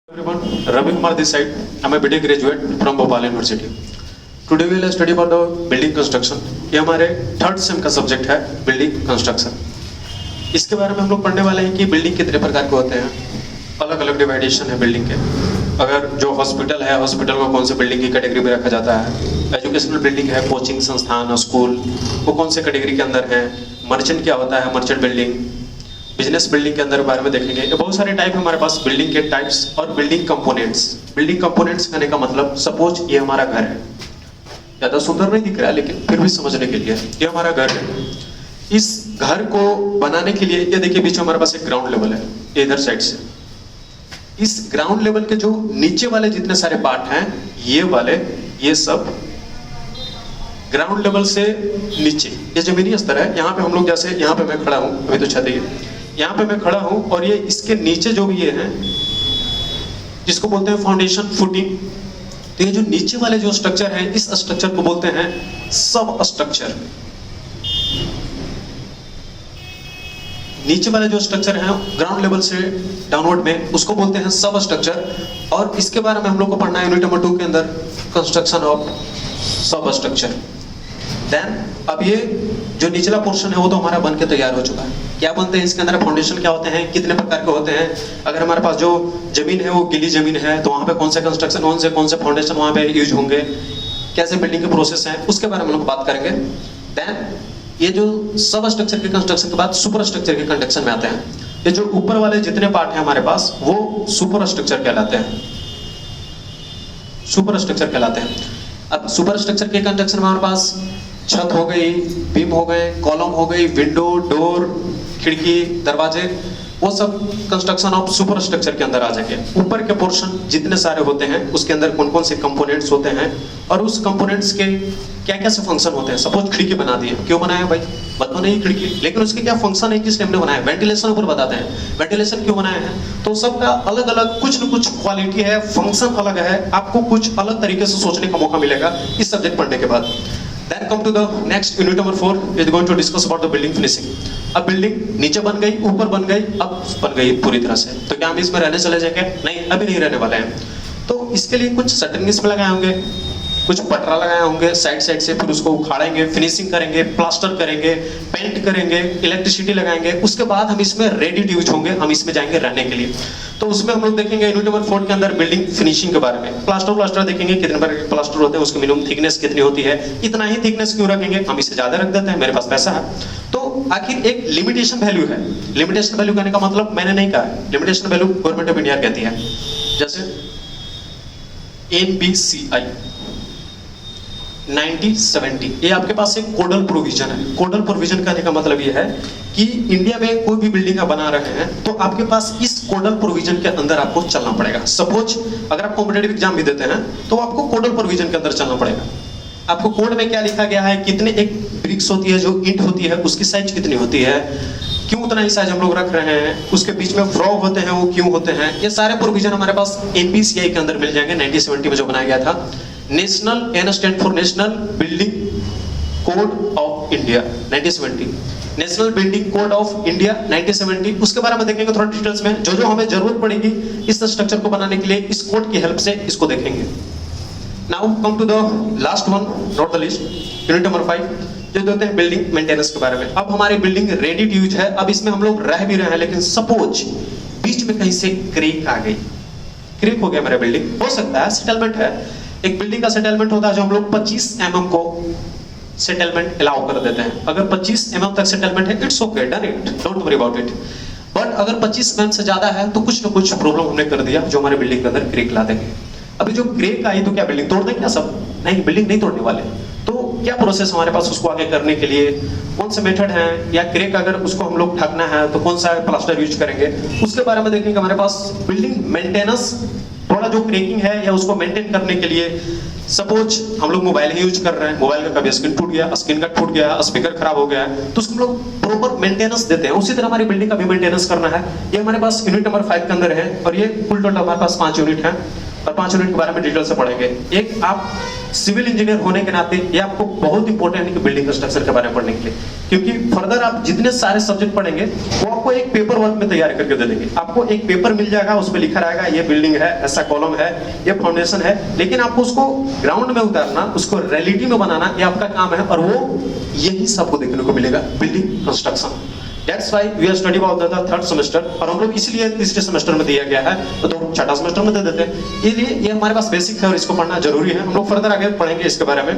Everyone, Ravi this side. I'm a BTech graduate from Bhopal University. Today we will study about the building construction. ये हमारे third same का subject है building construction. इसके बारे में हम लोग पढ़ने वाले हैं कि बिल्डिंग कितने प्रकार के होते हैं. अलग अलग डिवाइडेशन है बिल्डिंग के. अगर जो हॉस्पिटल है, हॉस्पिटल को कौन से बिल्डिंग की कैटेगरी में रखा जाता है. एजुकेशनल बिल्डिंग है, कोचिंग संस्थान, स्कूल, वो कौन से कैटेगरी के अंदर है. मर्चेंट क्या होता है, मर्चेंट बिल्डिंग. बिजनेस बिल्डिंग के अंदर बारे में देखेंगे. ये बहुत सारे टाइप हमारे पास बिल्डिंग के टाइप्स और बिल्डिंग कंपोनेंट्स. बिल्डिंग कंपोनेंट्स कहने का मतलब सपोज ये हमारा घर है. ज्यादा सुंदर नहीं दिख रहा है लेकिन फिर भी समझने के लिए ये हमारा घर है. इस घर को बनाने के लिए ये देखिए बीच में हमारे पास एक ग्राउंड लेवल है इधर साइड से. इस ग्राउंड लेवल के जो नीचे वाले जितने सारे पार्ट हैं ये वाले, ये सब ग्राउंड लेवल से नीचे ये जमीनी स्तर है. यहाँ पे हम लोग जैसे यहाँ पे मैं खड़ा हूँ, अभी तो छत है, यहाँ पे मैं खड़ा हूँ और ये इसके नीचे जो भी ये है जिसको बोलते हैं फाउंडेशन, फुटिंग. तो ये जो नीचे वाले जो स्ट्रक्चर है इस स्ट्रक्चर को बोलते हैं सब स्ट्रक्चर. नीचे वाले जो स्ट्रक्चर है ग्राउंड लेवल से डाउनवर्ड में उसको बोलते हैं सब स्ट्रक्चर. और इसके बारे में हम लोग को पढ़ना है यूनिट नंबर 2 के अंदर, कंस्ट्रक्शन ऑफ सब स्ट्रक्चर. देन अब ये जो निचला पोर्शन है वो तो हमारा बन के तैयार हो चुका है. क्या बनते हैं इसके अंदर, फाउंडेशन क्या होते हैं, कितने प्रकार के होते हैं. अगर हमारे पास जो जमीन है वो गीली जमीन है तो वहाँ पे कौन से कंस्ट्रक्शन, कौन से फाउंडेशन वहाँ पे यूज होंगे, कैसे बिल्डिंग के प्रोसेस है, उसके बारे में हम लोग बात करेंगे. देन ये जो सब स्ट्रक्चर के कंस्ट्रक्शन के बाद सुपर स्ट्रक्चर के कंस्ट्रक्शन में आते हैं. ये जो ऊपर वाले जितने पार्ट हैं हमारे पास वो सुपर स्ट्रक्चर कहलाते हैं. सुपर स्ट्रक्चर कहलाते हैं. अब सुपर स्ट्रक्चर के कंस्ट्रक्शन में हमारे पास छत हो गई, बीम हो गए, कॉलम हो गई, विंडो, डोर, खिड़की, दरवाजे, वो सब कंस्ट्रक्शन ऑफ सुपर स्ट्रक्चर के अंदर आ जाएंगे. ऊपर के पोर्शन जितने सारे होते हैं उसके अंदर कौन कौन से कंपोनेंट्स होते हैं और उस कंपोनेंट्स के क्या क्या से फंक्शन होते हैं. सपोज खिड़की बना दी है, क्यों बनाया भाई, बता नहीं खिड़की, लेकिन उसके क्या फंक्शन है, किस टाइम ने बनाया. वेंटिलेशन ऊपर बताते हैं, वेंटिलेशन क्यों बनाया है. तो सबका अलग अलग कुछ न कुछ क्वालिटी है, फंक्शन अलग है. आपको कुछ अलग तरीके से सोचने का मौका मिलेगा इस सब्जेक्ट पढ़ने के बाद. Then come to the next unit number 4 is going to discuss about the building finishing. अब बिल्डिंग नीचे बन गई, ऊपर बन गई, अब बन गई पूरी तरह से. तो क्या हम इसमें रहने चले जाएंगे? नहीं, अभी नहीं रहने वाले हैं. तो इसके लिए कुछ शटरिंग इसमें लगाए होंगे, कुछ पटरा लगाए होंगे साइड साइड से, फिर उसको उखाड़ेंगे, फिनिशिंग करेंगे, प्लास्टर करेंगे, पेंट करेंगे, इलेक्ट्रिसिटी लगाएंगे. उसके बाद हम इसमें रेडी टू यूज होंगे, हम इसमें जाएंगे रहने के लिए. तो उसमें हम लोग देखेंगे यूनिट नंबर 4 के अंदर बिल्डिंग फिनिशिंग के बारे में. प्लास्टर देखेंगे कितने बार प्लास्टर होते हैं, उसकी मिनिमम थिकनेस कितनी होती है. इतना ही थिकनेस क्यों रखेंगे, हम इसे ज्यादा रख देते हैं, मेरे पास पैसा है. तो आखिर एक लिमिटेशन वैल्यू है. लिमिटेशन वैल्यू कहने का मतलब मैंने नहीं कहा, limitation value government of India कहती है. जैसे NBCI 90-70, ये आपके पास एक कोडल प्रोविजन है. कोडल प्रोविजन कहने का मतलब ये है कि इंडिया में कोई भी बिल्डिंग आप बना रहे हैं तो आपके पास इस कोडल प्रोविजन के अंदर आपको चलना पड़ेगा. सपोज अगर आप कॉम्पिटिटिव एग्जाम भी देते हैं तो आपको कोडल प्रोविजन के अंदर चलना पड़ेगा. आपको कोड में क्या लिखा गया है, कितने एक ब्रिक्स होती है, जो ईंट होती है उसकी साइज कितनी होती है, क्यों उतना ही साइज हम लोग रख रहे हैं, उसके बीच में फ्रॉग होते हैं वो क्यों होते हैं. ये सारे प्रोविजन हमारे पास NBCI के अंदर मिल जाएंगे. 1970 में जो बनाया गया था, national, N stand for national building code of India 1970, national building code of India 1970. उसके बारे में देखेंगे थोड़ा डिटेल्स में, जो जो हमें जरूरत पड़ेगी इस स्ट्रक्चर को बनाने के लिए इस कोड की हेल्प से इसको देखेंगे. Now come to the last one, not the list, unit number 5 जो देते हैं बिल्डिंग मेंटेनेंस के बारे में. अब हमारी बिल्डिंग रेडी टू यूज है, अब इसमें हम लोग रह भी रहे हैं, लेकिन सपोज बीच में कहीं से क्रेक आ गई, क्रेक हो गया मेरा बिल्डिंग, हो सकता है सेटलमेंट है. एक बिल्डिंग का सेटलमेंट होता है जो हम लोग 25 mm को सेटलमेंट अलाउ कर देते हैं. अगर 25 mm तक सेटलमेंट है, it's okay, done it, don't worry about it. But अगर 25 mm से ज्यादा है तो कुछ ना कुछ प्रॉब्लम हमने कर दिया जो हमारे बिल्डिंग के अंदर क्रेक ला देंगे. अभी जो क्रेक आई तो क्या बिल्डिंग तोड़ दें क्या सब? नहीं, बिल्डिंग नहीं तोड़ने वाले. तो क्या प्रोसेस हमारे पास उसको आगे करने के लिए, कौन से मेथड है, या क्रेक अगर उसको हम लोग ढकना है तो कौन सा प्लास्टर यूज करेंगे, उसके बारे में देखेंगे. हमारे पास बिल्डिंग मेंटेनेंस, थोड़ा जो क्रेकिंग है या उसको मेंटेन करने के लिए, सपोज हम लोग मोबाइल ही यूज कर रहे हैं, मोबाइल का कभी स्क्रीन टूट गया, स्क्रीन का टूट गया, स्पीकर खराब हो गया है, तो उसको हम लोग प्रॉपर मेंटेनेंस देते हैं. उसी तरह हमारी बिल्डिंग का भी मेंटेनेंस करना है. ये हमारे पास यूनिट नंबर 5 के अंदर है और ये कुल टोटल हमारे पास 5 यूनिट है. और 5 यूनिट के बारे में डिटेल से पढ़ेंगे। एक आप सिविल इंजीनियर होने के नाते ये आपको बहुत इंपॉर्टेंट है कि बिल्डिंग कंस्ट्रक्शन के बारे में पढ़ने के लिए, क्योंकि फर्दर आप जितने सारे सब्जेक्ट पढ़ेंगे वो आपको एक पेपर वर्क में तैयार करके दे देंगे। आपको एक पेपर मिल जाएगा, उस पर लिखा रहेगा ये बिल्डिंग है, ऐसा कॉलम है, ये फाउंडेशन है, लेकिन आपको उसको ग्राउंड में उतारना, उसको रियलिटी में बनाना, ये आपका काम है। और वो यही सबको देखने को मिलेगा, building construction. That's why we are studying about the third semester, और हम लोग इसलिए तीसरे सेमेस्टर में दिया गया है, तो छठा सेमेस्टर में दे देते हैं। ये हमारे पास बेसिक है और इसको पढ़ना जरूरी है। हम लोग फर्दर आगे पढ़ेंगे इसके बारे में।